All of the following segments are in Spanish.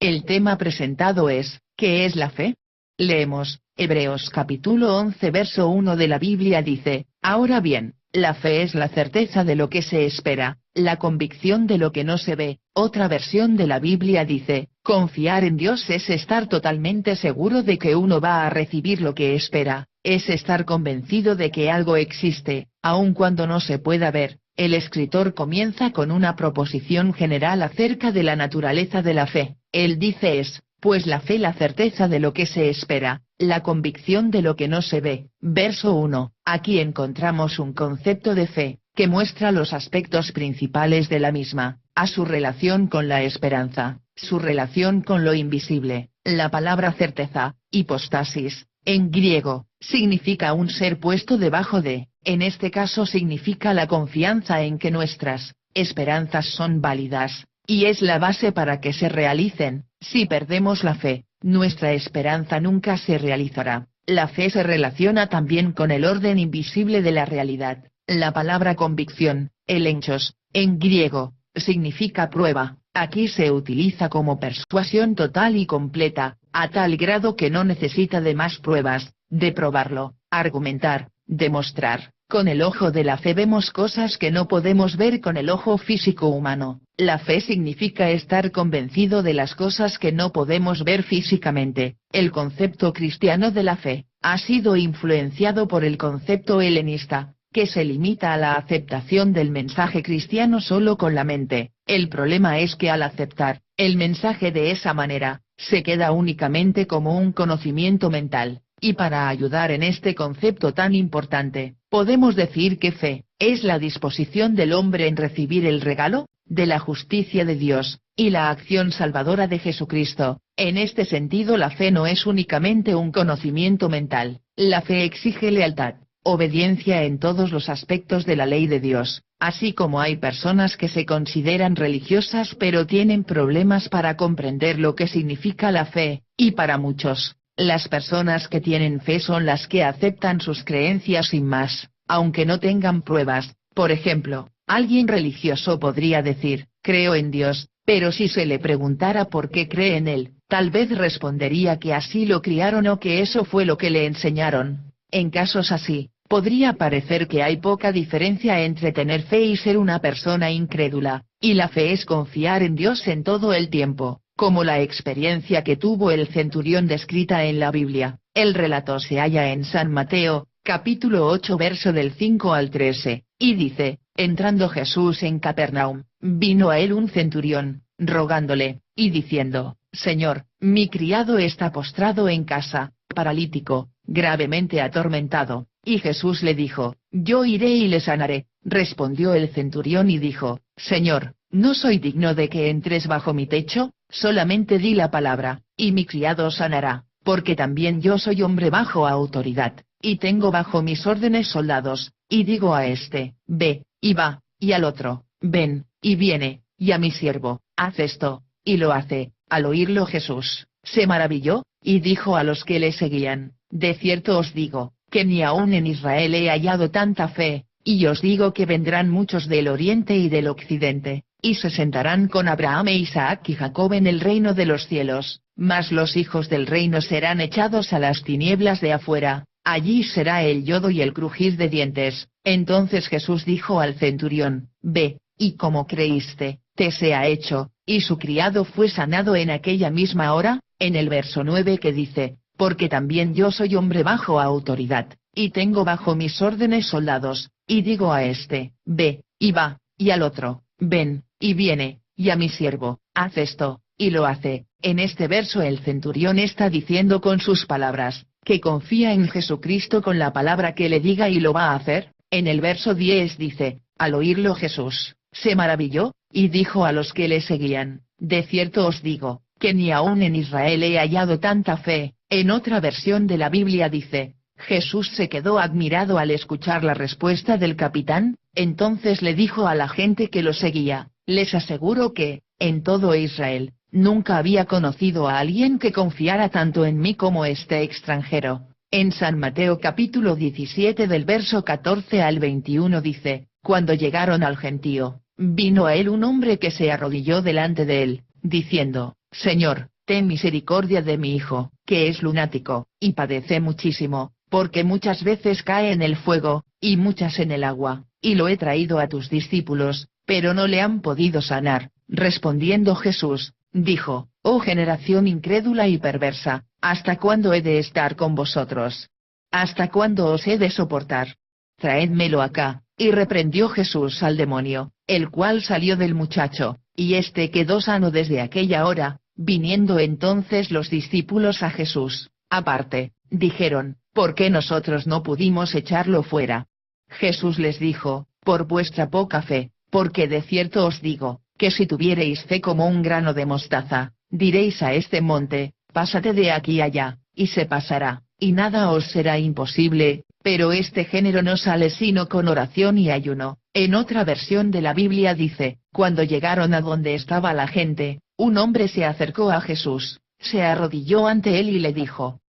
El tema presentado es, ¿qué es la fe? Leemos, Hebreos capítulo 11 verso 1 de la Biblia dice, ahora bien, la fe es la certeza de lo que se espera, la convicción de lo que no se ve. Otra versión de la Biblia dice, confiar en Dios es estar totalmente seguro de que uno va a recibir lo que espera, es estar convencido de que algo existe, aun cuando no se pueda ver. El escritor comienza con una proposición general acerca de la naturaleza de la fe. Él dice pues la fe la certeza de lo que se espera, la convicción de lo que no se ve. Verso 1. Aquí encontramos un concepto de fe, que muestra los aspectos principales de la misma, a su relación con la esperanza, su relación con lo invisible. La palabra certeza, hipostasis, en griego, significa un ser puesto debajo de, en este caso significa la confianza en que nuestras esperanzas son válidas, y es la base para que se realicen. Si perdemos la fe, nuestra esperanza nunca se realizará. La fe se relaciona también con el orden invisible de la realidad. La palabra convicción, elenchos, en griego, significa prueba. Aquí se utiliza como persuasión total y completa, a tal grado que no necesita de más pruebas, de probarlo, argumentar, demostrar. Con el ojo de la fe vemos cosas que no podemos ver con el ojo físico humano. La fe significa estar convencido de las cosas que no podemos ver físicamente. El concepto cristiano de la fe ha sido influenciado por el concepto helenista, que se limita a la aceptación del mensaje cristiano solo con la mente. El problema es que al aceptar el mensaje de esa manera, se queda únicamente como un conocimiento mental. Y para ayudar en este concepto tan importante, podemos decir que fe es la disposición del hombre en recibir el regalo de la justicia de Dios y la acción salvadora de Jesucristo. En este sentido, la fe no es únicamente un conocimiento mental. La fe exige lealtad, obediencia en todos los aspectos de la ley de Dios. Así como hay personas que se consideran religiosas pero tienen problemas para comprender lo que significa la fe, y para muchos, las personas que tienen fe son las que aceptan sus creencias sin más, aunque no tengan pruebas. Por ejemplo, alguien religioso podría decir, creo en Dios, pero si se le preguntara por qué cree en él, tal vez respondería que así lo criaron o que eso fue lo que le enseñaron. En casos así, podría parecer que hay poca diferencia entre tener fe y ser una persona incrédula, y la fe es confiar en Dios en todo el tiempo. Como la experiencia que tuvo el centurión descrita en la Biblia. El relato se halla en San Mateo, capítulo 8 verso del 5 al 13, y dice, entrando Jesús en Capernaum, vino a él un centurión, rogándole, y diciendo, Señor, mi criado está postrado en casa, paralítico, gravemente atormentado. Y Jesús le dijo, yo iré y le sanaré. Respondió el centurión y dijo, Señor, no soy digno de que entres bajo mi techo, solamente di la palabra, y mi criado sanará, porque también yo soy hombre bajo autoridad, y tengo bajo mis órdenes soldados, y digo a este, ve, y va, y al otro, ven, y viene, y a mi siervo, haz esto, y lo hace. Al oírlo Jesús se maravilló, y dijo a los que le seguían, de cierto os digo, que ni aun en Israel he hallado tanta fe. Y os digo que vendrán muchos del oriente y del occidente, y se sentarán con Abraham e Isaac y Jacob en el reino de los cielos, mas los hijos del reino serán echados a las tinieblas de afuera, allí será el lloro y el crujir de dientes. Entonces Jesús dijo al centurión, ve, y como creíste, te sea hecho, y su criado fue sanado en aquella misma hora. En el verso 9 que dice, porque también yo soy hombre bajo autoridad, y tengo bajo mis órdenes soldados, y digo a este, ve, y va, y al otro, ven, y viene, y a mi siervo, haz esto, y lo hace. En este verso el centurión está diciendo con sus palabras, que confía en Jesucristo con la palabra que le diga y lo va a hacer. En el verso 10 dice, al oírlo Jesús se maravilló, y dijo a los que le seguían, de cierto os digo, que ni aun en Israel he hallado tanta fe. En otra versión de la Biblia dice, Jesús se quedó admirado al escuchar la respuesta del capitán. Entonces le dijo a la gente que lo seguía, les aseguro que, en todo Israel, nunca había conocido a alguien que confiara tanto en mí como este extranjero. En San Mateo capítulo 17 del verso 14 al 21 dice, cuando llegaron al gentío, vino a él un hombre que se arrodilló delante de él, diciendo, Señor, ten misericordia de mi hijo, que es lunático, y padece muchísimo, porque muchas veces cae en el fuego, y muchas en el agua, y lo he traído a tus discípulos, pero no le han podido sanar. Respondiendo Jesús, dijo, oh generación incrédula y perversa, ¿hasta cuándo he de estar con vosotros? ¿Hasta cuándo os he de soportar? Traédmelo acá. Y reprendió Jesús al demonio, el cual salió del muchacho, y éste quedó sano desde aquella hora. Viniendo entonces los discípulos a Jesús, aparte, dijeron, ¿por qué nosotros no pudimos echarlo fuera? Jesús les dijo, por vuestra poca fe, porque de cierto os digo, que si tuviereis fe como un grano de mostaza, diréis a este monte, pásate de aquí allá, y se pasará, y nada os será imposible. Pero este género no sale sino con oración y ayuno. En otra versión de la Biblia dice, cuando llegaron a donde estaba la gente, un hombre se acercó a Jesús, se arrodilló ante él y le dijo,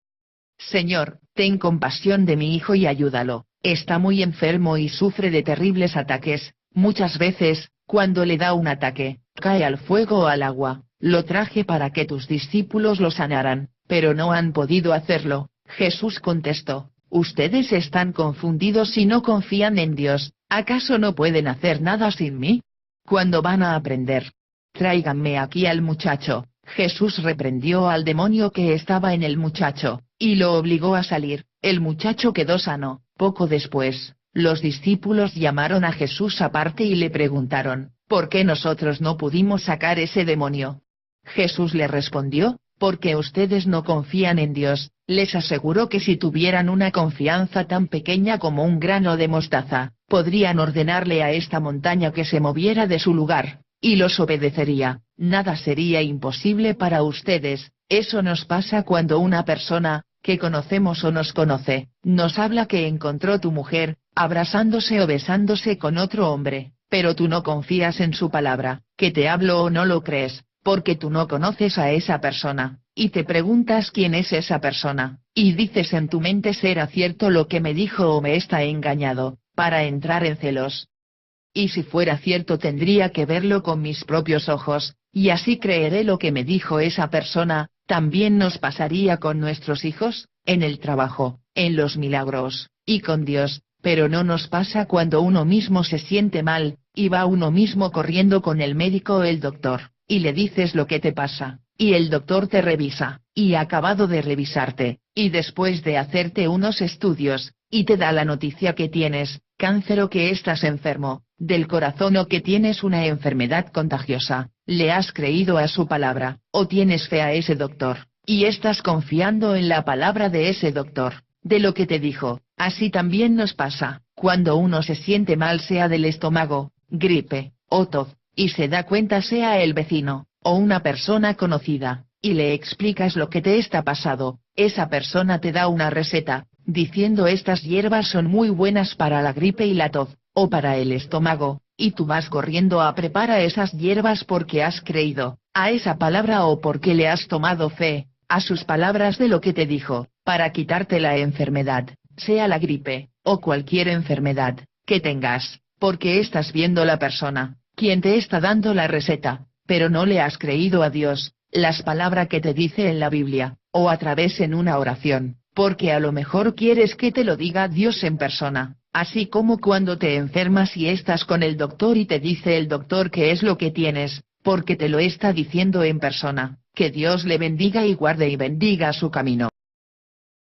Señor, ten compasión de mi hijo y ayúdalo, está muy enfermo y sufre de terribles ataques, muchas veces, cuando le da un ataque, cae al fuego o al agua. Lo traje para que tus discípulos lo sanaran, pero no han podido hacerlo. Jesús contestó, ustedes están confundidos y no confían en Dios, ¿acaso no pueden hacer nada sin mí? ¿Cuándo van a aprender? Tráiganme aquí al muchacho. Jesús reprendió al demonio que estaba en el muchacho, y lo obligó a salir. El muchacho quedó sano. Poco después, los discípulos llamaron a Jesús aparte y le preguntaron, ¿por qué nosotros no pudimos sacar ese demonio? Jesús le respondió, porque ustedes no confían en Dios. Les aseguro que si tuvieran una confianza tan pequeña como un grano de mostaza, podrían ordenarle a esta montaña que se moviera de su lugar, y los obedecería. Nada sería imposible para ustedes. Eso nos pasa cuando una persona, que conocemos o nos conoce, nos habla que encontró tu mujer, abrazándose o besándose con otro hombre, pero tú no confías en su palabra, que te hablo o no lo crees, porque tú no conoces a esa persona, y te preguntas quién es esa persona, y dices en tu mente será cierto lo que me dijo o me está engañado, para entrar en celos. Y si fuera cierto tendría que verlo con mis propios ojos, y así creeré lo que me dijo esa persona. También nos pasaría con nuestros hijos, en el trabajo, en los milagros, y con Dios, pero no nos pasa cuando uno mismo se siente mal, y va uno mismo corriendo con el médico o el doctor, y le dices lo que te pasa, y el doctor te revisa, y acabado de revisarte, y después de hacerte unos estudios, y te da la noticia que tienes cáncer o que estás enfermo del corazón o que tienes una enfermedad contagiosa. ¿Le has creído a su palabra, o tienes fe a ese doctor, y estás confiando en la palabra de ese doctor, de lo que te dijo? Así también nos pasa, cuando uno se siente mal, sea del estómago, gripe, o tos, y se da cuenta sea el vecino, o una persona conocida, y le explicas lo que te está pasando, esa persona te da una receta, diciendo estas hierbas son muy buenas para la gripe y la tos, o para el estómago, y tú vas corriendo a preparar esas hierbas porque has creído a esa palabra o porque le has tomado fe a sus palabras de lo que te dijo, para quitarte la enfermedad, sea la gripe, o cualquier enfermedad que tengas, porque estás viendo la persona, quien te está dando la receta, pero no le has creído a Dios, las palabras que te dice en la Biblia, o a través en una oración, porque a lo mejor quieres que te lo diga Dios en persona. Así como cuando te enfermas y estás con el doctor y te dice el doctor qué es lo que tienes, porque te lo está diciendo en persona. Que Dios le bendiga y guarde y bendiga su camino.